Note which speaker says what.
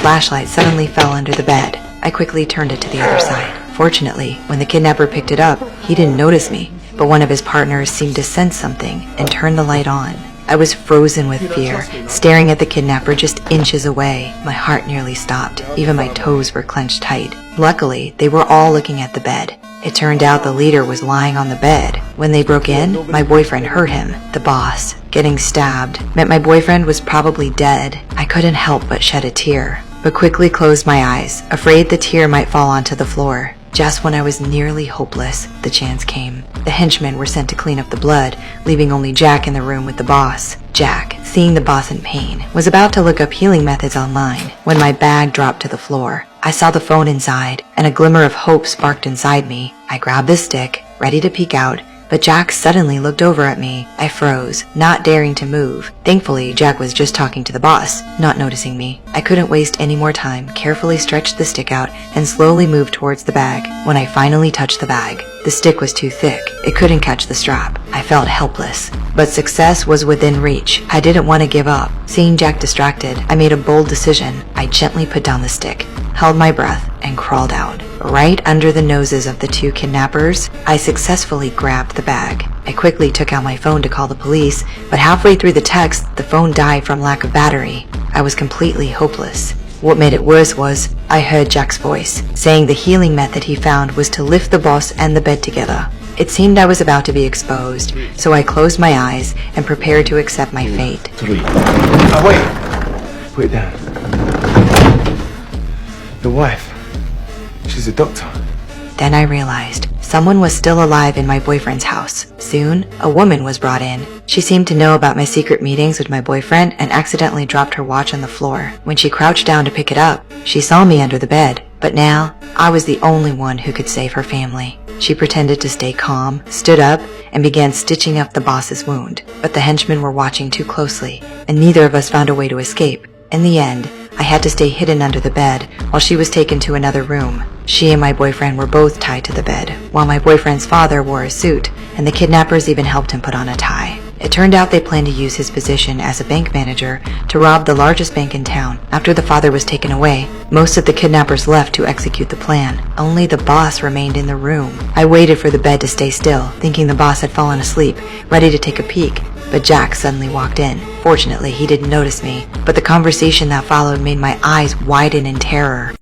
Speaker 1: flashlight suddenly fell under the bed. I quickly turned it to the other side. Fortunately, when the kidnapper picked it up, he didn't notice me, but one of his partners seemed to sense something and turned the light on. I was frozen with fear, staring at the kidnapper just inches away. My heart nearly stopped. Even my toes were clenched tight. Luckily, they were all looking at the bed. It turned out the leader was lying on the bed. When they broke in, my boyfriend hurt him. The boss, getting stabbed, meant my boyfriend was probably dead. I couldn't help but shed a tear, but quickly closed my eyes, afraid the tear might fall onto the floor. Just when I was nearly hopeless, the chance came. The henchmen were sent to clean up the blood, leaving only Jack in the room with the boss. Jack, seeing the boss in pain, was about to look up healing methods online when my bag dropped to the floor. I saw the phone inside, and a glimmer of hope sparked inside me. I grabbed the stick, ready to peek out, but Jack suddenly looked over at me. I froze, not daring to move. Thankfully, Jack was just talking to the boss, not noticing me. I couldn't waste any more time, carefully stretched the stick out, and slowly moved towards the bag. When I finally touched the bag, the stick was too thick. It couldn't catch the strap. I felt helpless, but success was within reach. I didn't want to give up. Seeing Jack distracted, I made a bold decision. I gently put down the stick, held my breath, and crawled out. Right under the noses of the two kidnappers, I successfully grabbed the bag. I quickly took out my phone to call the police, but halfway through the text, the phone died from lack of battery. I was completely hopeless. What made it worse was, I heard Jack's voice, saying the healing method he found was to lift the boss and the bed together. It seemed I was about to be exposed, so I closed my eyes and prepared to accept my fate.
Speaker 2: 3. Oh, wait. Put it down. The wife. She's a doctor.
Speaker 1: Then I realized someone was still alive in my boyfriend's house. Soon, a woman was brought in. She seemed to know about my secret meetings with my boyfriend and accidentally dropped her watch on the floor. When she crouched down to pick it up, she saw me under the bed. But now, I was the only one who could save her family. She pretended to stay calm, stood up, and began stitching up the boss's wound. But the henchmen were watching too closely, and neither of us found a way to escape. In the end, I had to stay hidden under the bed while she was taken to another room. She and my boyfriend were both tied to the bed, while my boyfriend's father wore a suit, and the kidnappers even helped him put on a tie. It turned out they planned to use his position as a bank manager to rob the largest bank in town. After the father was taken away, most of the kidnappers left to execute the plan. Only the boss remained in the room. I waited for the bed to stay still, thinking the boss had fallen asleep, ready to take a peek. But Jack suddenly walked in. Fortunately, he didn't notice me, but the conversation that followed made my eyes widen in terror.